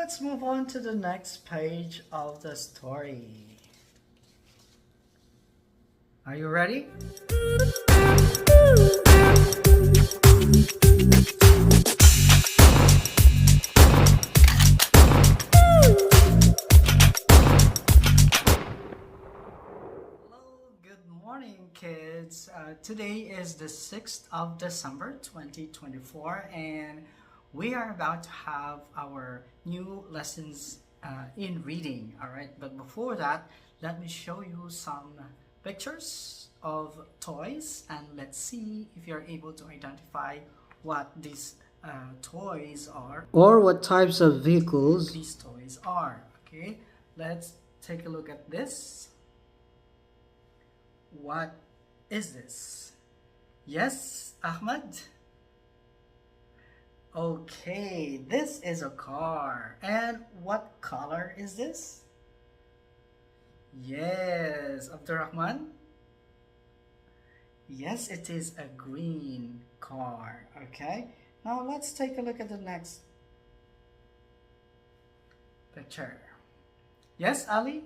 let's move on to the next page of the story. Are you ready? Hello, good morning, kids. Today is the 6th of December 2024, and we are about to have our new lessons in reading. All right, but before that, let me show you some pictures of toys, and let's see if you're able to identify what these toys are or what types of vehicles these toys are. Okay, let's take a look at this. What is this? Yes, Ahmed? Okay, this is a car. And what color is this? Yes, Abdurrahman? Yes, it is a green car. Okay, now let's take a look at the next picture. Yes, Ali?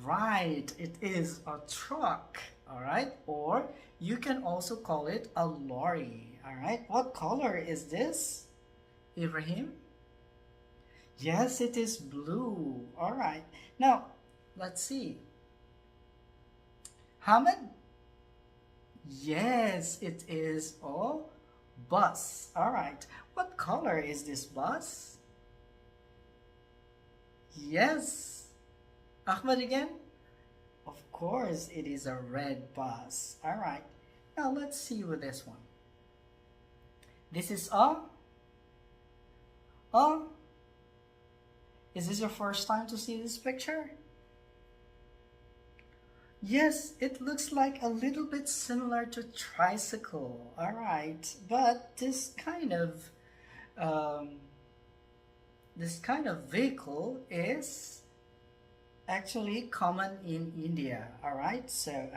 Right, it is a truck, all right? Or you can also call it a lorry, all right? What color is this, Ibrahim? Yes, it is blue, all right. Now, let's see. Hamid? Yes, it is a bus, all right. What color is this bus? Yes. Ahmed again? Of course, it is a red bus. All right. Now let's see with this one. This is is this your first time to see this picture? Yes, it looks like a little bit similar to tricycle. All right, but this kind of vehicle is actually common in India. All right, so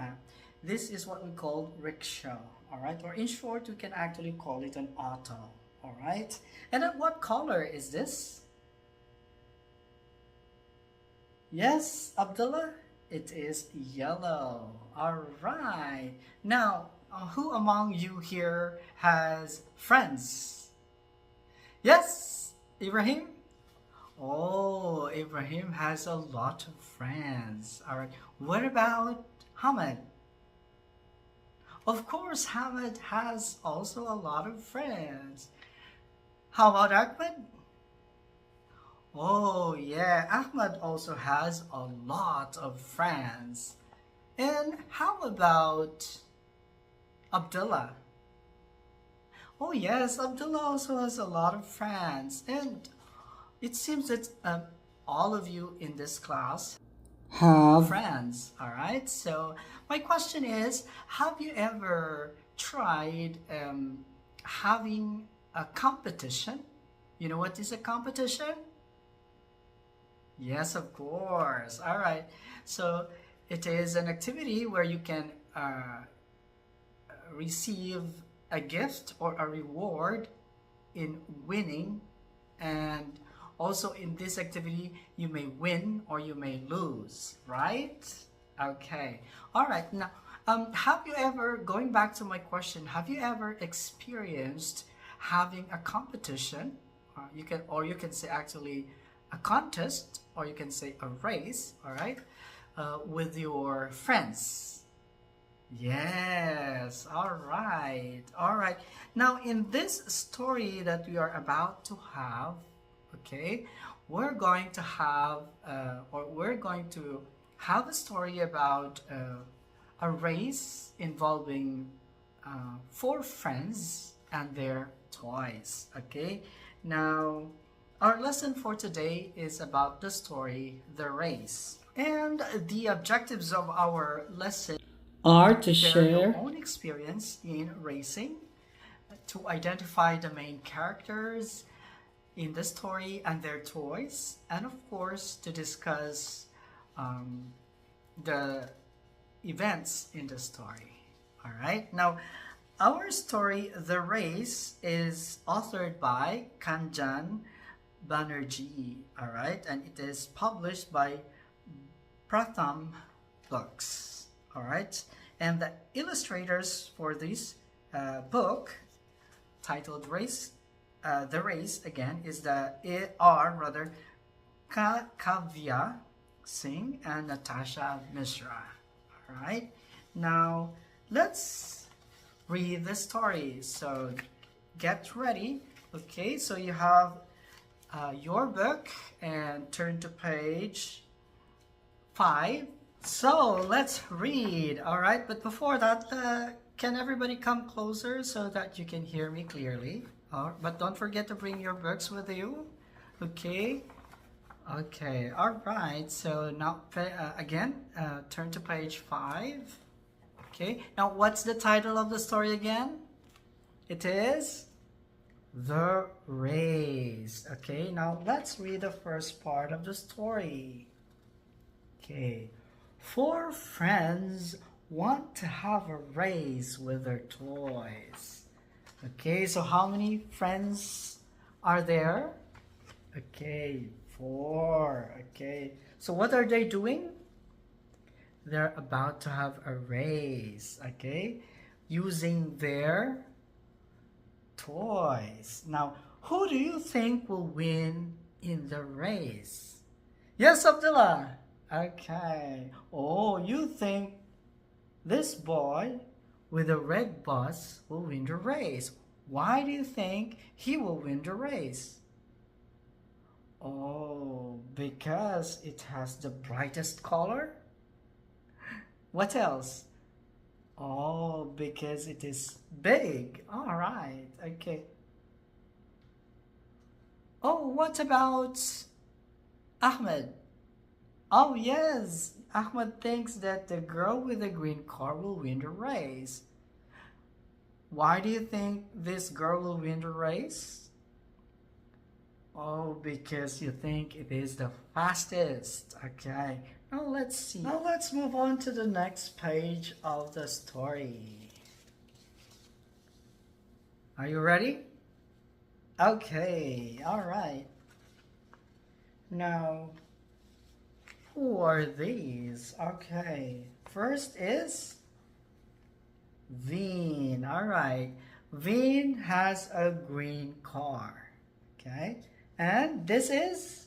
this is what we call rickshaw. All right, or in short, we can actually call it an auto. All right, and then what color is this? Yes, Abdullah, it is yellow. All right, now who among you here has friends? Yes, Ibrahim? Oh, Ibrahim has a lot of friends. All right. What about Hamid? Of course, Hamid has also a lot of friends. How about Ahmed? Oh, yeah, Ahmed also has a lot of friends. And how about Abdullah? Oh, yes, Abdullah also has a lot of friends. And it seems that all of you in this class have friends, all right? So my question is, have you ever tried having a competition? You know what is a competition? Yes, of course. All right. So it is an activity where you can receive a gift or a reward in winning, and also in this activity, you may win or you may lose, right? Okay. All right. Now, have you ever, going back to my question, have you ever experienced having a competition? You can say actually a contest, or you can say a race, all right, with your friends. Yes, all right, all right. Now, in this story that we are about to have, okay, we're going to have a story about a race involving four friends and their toys. Okay, now our lesson for today is about the story The Race, and the objectives of our lesson are to share your own experience in racing, to identify the main characters in the story and their toys, and of course to discuss the events in the story. All right, now Our story, The Race, is authored by Kanjan Banerjee, all right, and it is published by Pratham Books, all right, and the illustrators for this book titled Race, The Race again is Kavya Singh and Natasha Mishra, all right. Now let's read the story. So get ready. Okay, so you have your book and turn to page 5. So let's read. All right, but before that, can everybody come closer so that you can hear me clearly? But don't forget to bring your books with you. Okay. Okay. All right. So now again, turn to page 5. Okay. Now, what's the title of the story again? It is The Race. Okay. Now let's read the first part of the story. Okay. 4 friends want to have a race with their toys. Okay, so how many friends are there? Okay, 4. Okay, so what are they doing? They're about to have a race, okay, using their toys. Now, who do you think will win in the race? Yes, Abdullah. Okay. Oh, you think this boy with a red bus will win the race. Why do you think he will win the race? Oh, because it has the brightest color? What else? Oh, because it is big. All right. Okay. Oh, what about Ahmed? Oh, yes. Ahmed thinks that the girl with the green car will win the race. Why do you think this girl will win the race? Oh, because you think it is the fastest. Okay. Now let's see. Now let's move on to the next page of the story. Are you ready? Okay. All right. Now, who are these? Okay. First is Veen. All right. Veen has a green car. Okay. And this is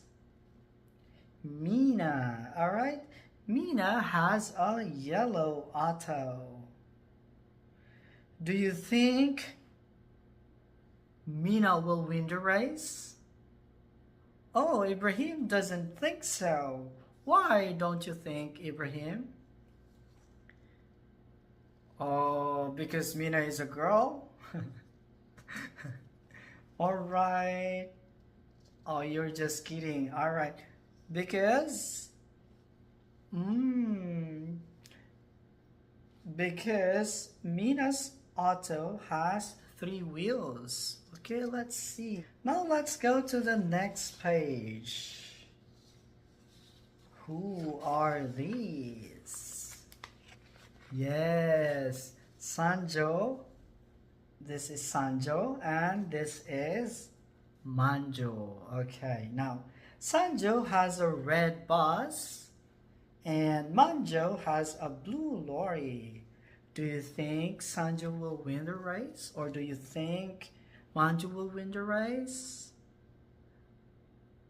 Mina. All right. Mina has a yellow auto. Do you think Mina will win the race? Oh, Ibrahim doesn't think so. Why don't you think, Ibrahim? Oh, because Mina is a girl? All right. Oh, you're just kidding. All right. Because because Mina's auto has 3 wheels. Okay, let's see. Now let's go to the next page. Who are these? Yes, Sanjo. This is Sanjo and this is Manjo. Okay, now Sanjo has a red bus and Manjo has a blue lorry. Do you think Sanjo will win the race or do you think Manjo will win the race?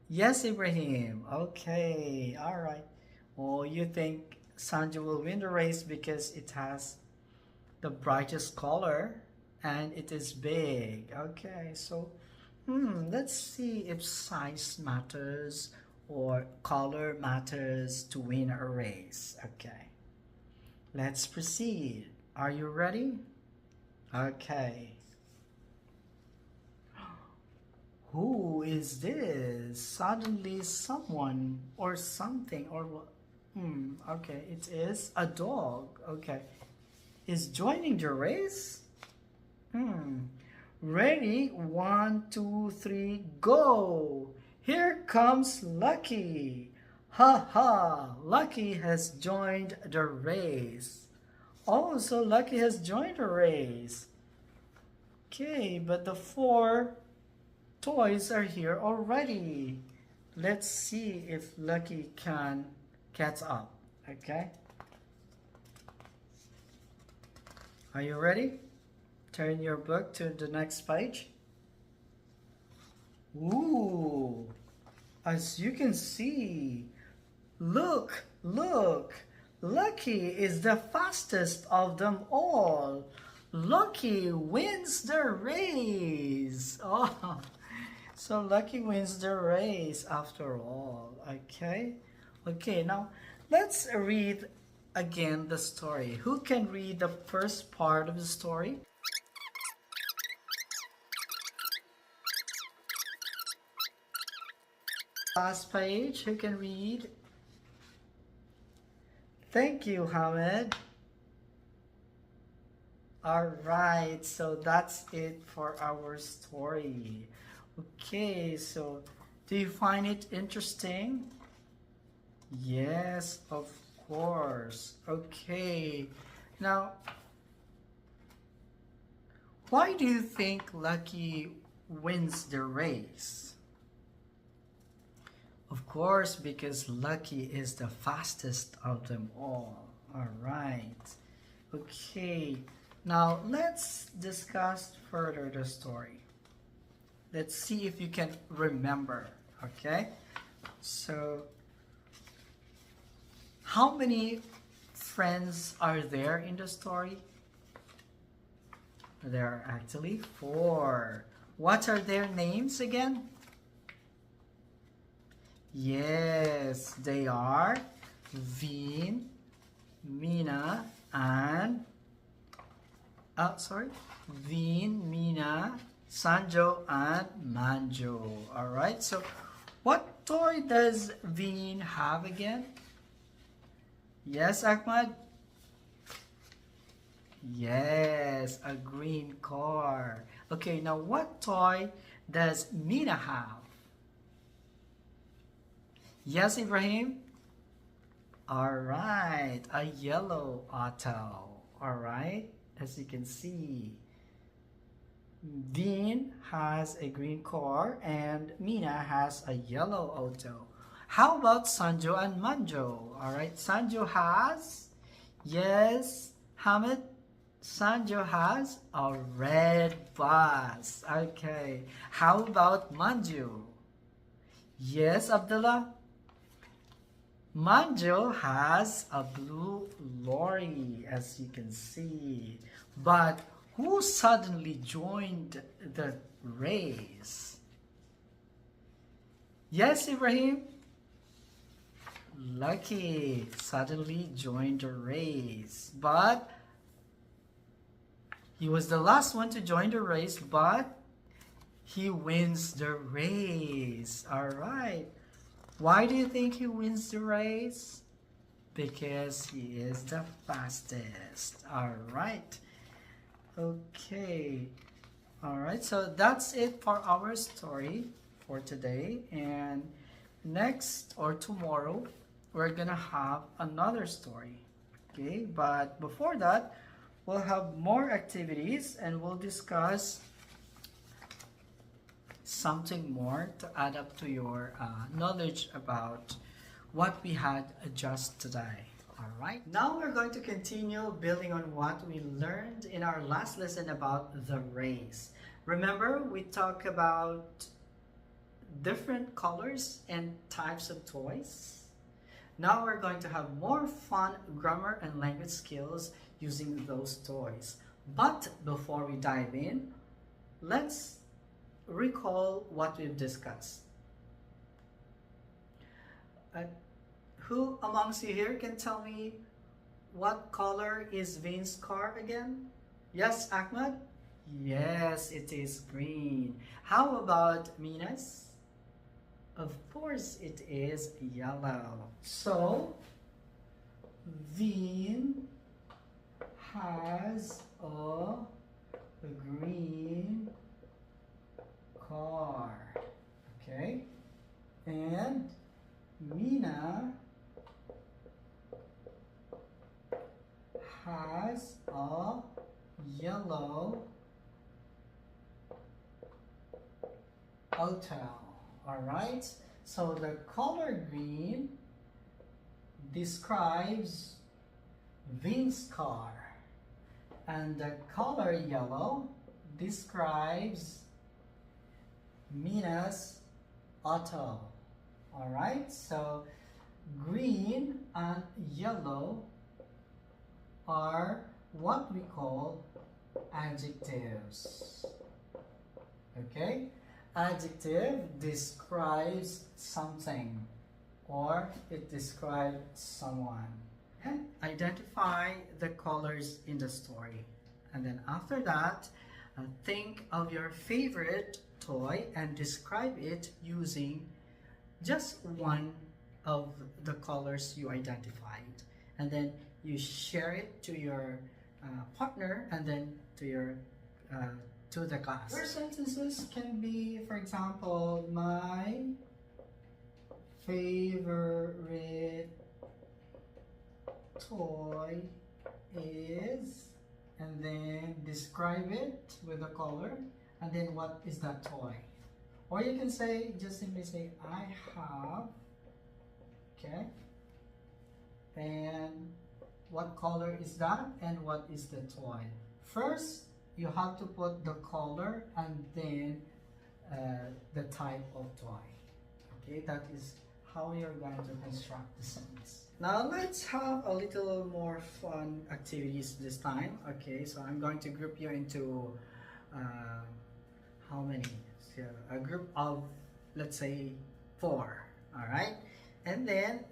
Yes, Ibrahim. Okay, all right. Oh, you think Sanjo will win the race because it has the brightest color and it is big. Okay, so let's see if size matters or color matters to win a race. Okay, let's proceed. Are you ready? Okay. Who is this? Suddenly someone or something or okay, it is a dog. Okay. Is joining the race? Ready? 1, 2, 3, go! Here comes Lucky. Ha ha! Lucky has joined the race. Oh, so Lucky has joined the race. Okay, but the four toys are here already. Let's see if Lucky can catch up. Okay, are you ready? Turn your book to the next page. Ooh, as you can see, look, look, Lucky is the fastest of them all. Lucky wins the race. Oh, so Lucky wins the race after all. Okay, okay, now let's read again the story. Who can read the first part of the story? Last page, who can read? Thank you, Hamid. All right, so that's it for our story. Okay, so do you find it interesting? Yes, of course. Okay, now why do you think Lucky wins the race? Of course, because Lucky is the fastest of them all. All right. Okay. Now let's discuss further the story. Let's see if you can remember. Okay. So, how many friends are there in the story? There are actually four. What are their names again? Yes, they are Vin, Mina, and Vin, Mina, Sanjo, and Manjo. All right. So, what toy does Vin have again? Yes, Ahmad. Yes, a green car. Okay. Now, what toy does Mina have? Yes, Ibrahim? Alright, a yellow auto. Alright, as you can see. Dean has a green car and Mina has a yellow auto. How about Sanjo and Manjo? Alright, Sanjo has, yes, Hamid, Sanjo has a red bus. Okay, how about Manjo? Yes, Abdullah? Manjo has a blue lorry, as you can see. But who suddenly joined the race? Yes, Ibrahim? Lucky suddenly joined the race. But he was the last one to join the race, but he wins the race. All right. Why do you think he wins the race? Because he is the fastest. All right. Okay. All right. So that's it for our story for today. And next or tomorrow, we're going to have another story. Okay. But before that, we'll have more activities and we'll discuss something more to add up to your knowledge about what we had just today. All right, now we're going to continue building on what we learned in our last lesson about the race. Remember, we talked about different colors and types of toys. Now we're going to have more fun grammar and language skills using those toys. But before we dive in, let's recall what we've discussed. Who amongst you here can tell me what color is Vin's car again? Yes, Ahmad? Yes, it is green. How about Mina's? Of course, it is yellow. So, Vin has a green car. Okay? And Mina has a yellow hotel. All right. So the color green describes Vin's car, and the color yellow describes Mina's auto. All right. So green and yellow are what we call adjectives. Okay? Adjective describes something or it describes someone. And identify the colors in the story. And then after that, think of your favorite toy and describe it using just one of the colors you identified. And then you share it to your partner and then to the class. Your sentences can be, for example, my favorite toy is, and then describe it with a color, and then what is that toy? Or you can say, just simply say, I have, okay, and what color is that and what is the toy? First, you have to put the color and then the type of toy. Okay, that is how you're going to construct the sentence. Now let's have a little more fun activities this time. Okay, so I'm going to group you into how many? So a group of, let's say, 4. All right, and then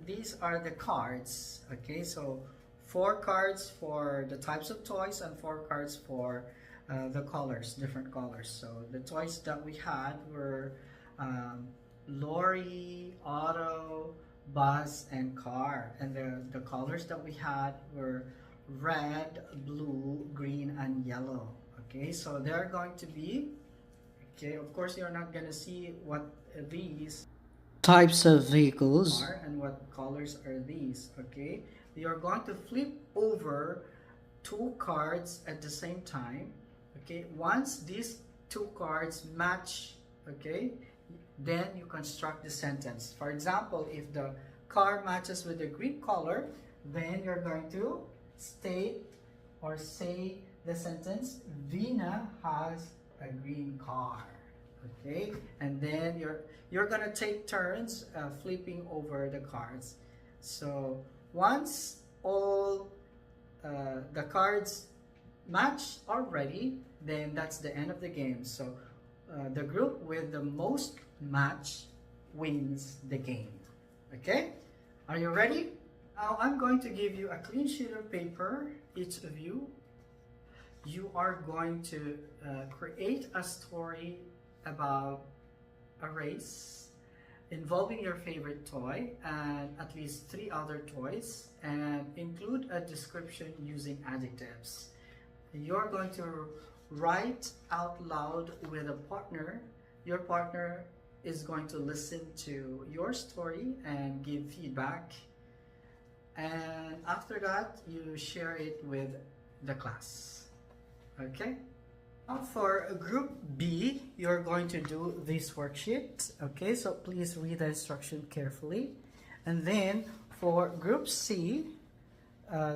these are the cards. Okay, so 4 cards for the types of toys and 4 cards for the colors, different colors. So the toys that we had were lorry, auto, bus, and car. And the colors that we had were red, blue, green, and yellow. Okay, so they're going to be, okay, of course you're not going to see what these types of vehicles are and what colors are these. Okay, you're going to flip over 2 cards at the same time. Okay, once these 2 cards match, okay, then you construct the sentence. For example, if the car matches with the green color, then you're going to state or say the sentence, Vina has a green car. Okay, and then you're gonna take turns flipping over the cards. So once all the cards match already, then that's the end of the game. So the group with the most match wins the game. Okay, are you ready? Now I'm going to give you a clean sheet of paper, each of you. You are going to create a story about a race involving your favorite toy and at least 3 other toys, and include a description using adjectives. You're going to write out loud with a partner. Your partner is going to listen to your story and give feedback, and after that you share it with the class. Okay, now for group B, you're going to do this worksheet. Okay, so please read the instruction carefully. And then for group C,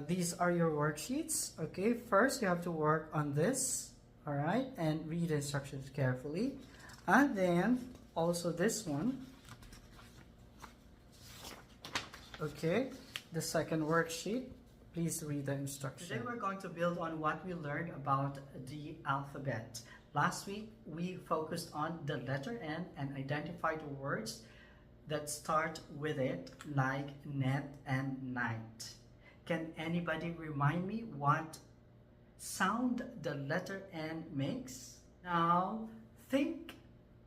these are your worksheets. Okay, first you have to work on this, all right, and read the instructions carefully. And then also this one. Okay, the second worksheet, please read the instructions. Today we're going to build on what we learned about the alphabet. Last week we focused on the letter N and identified words that start with it, like net and night. Can anybody remind me what sound the letter N makes? Now think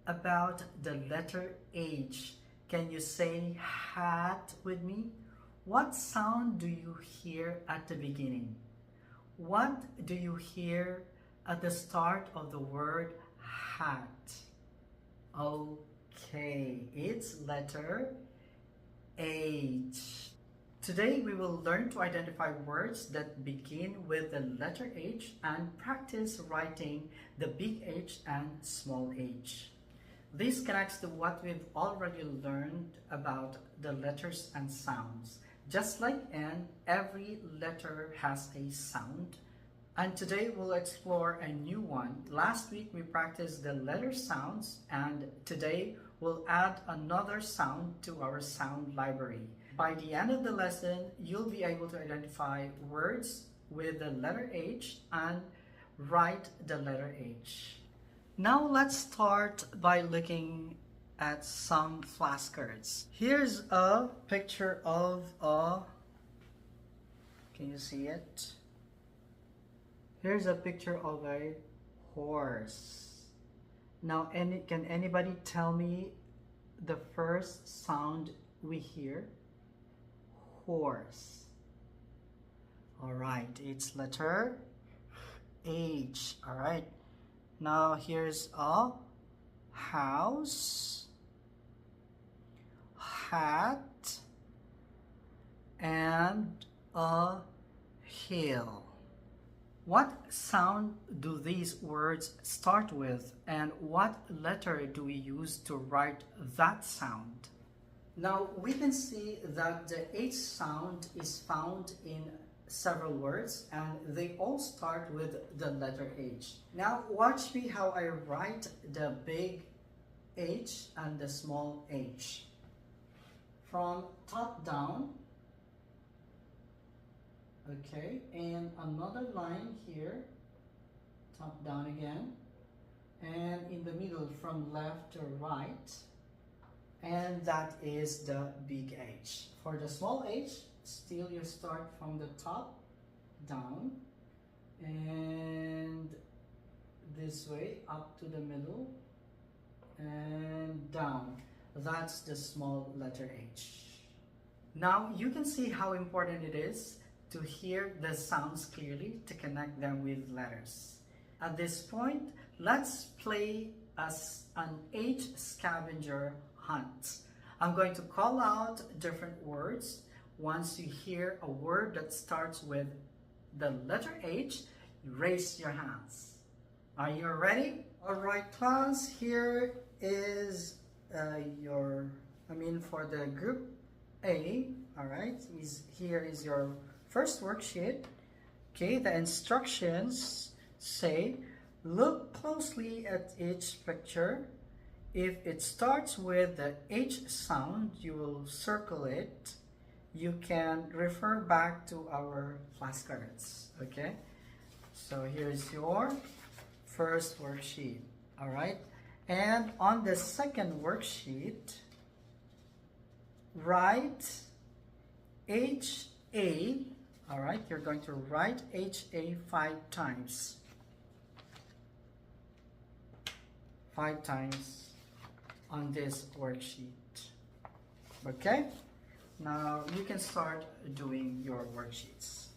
about the letter H. Can you say hat with me? What sound do you hear at the beginning? What do you hear at the start of the word hat? Okay, it's letter H. Today we will learn to identify words that begin with the letter H and practice writing the big H and small h. This connects to what we've already learned about the letters and sounds. Just like N, every letter has a sound. And today we'll explore a new one. Last week we practiced the letter sounds, and today we'll add another sound to our sound library. By the end of the lesson, you'll be able to identify words with the letter H and write the letter H. Now let's start by looking at some flashcards. Here's a picture of can you see it? Here's a picture of a horse. Now, can anybody tell me the first sound we hear? Horse. All right, it's letter H. All right. Now here's a house, hat, and a hill. What sound do these words start with, and what letter do we use to write that sound? Now we can see that the H sound is found in several words, and they all start with the letter H. Now watch me how I write the big H and the small h. From top down, okay, and another line here, top down again, and in the middle from left to right, and that is the big H. For the small h, still you start from the top down and this way up to the middle and down. That's the small letter H. Now you can see how important it is to hear the sounds clearly to connect them with letters. At this point, let's play as an H scavenger hunt. I'm going to call out different words. Once you hear a word that starts with the letter H, raise your hands. Are you ready? All right, class, here is for the group A, all right, here is your first worksheet. Okay, the instructions say, look closely at each picture. If it starts with the H sound, you will circle it. You can refer back to our flashcards, okay? So here's your first worksheet, all right? And on the second worksheet, write HA, all right? You're going to write HA 5 times. 5 times on this worksheet, okay? Now you can start doing your worksheets.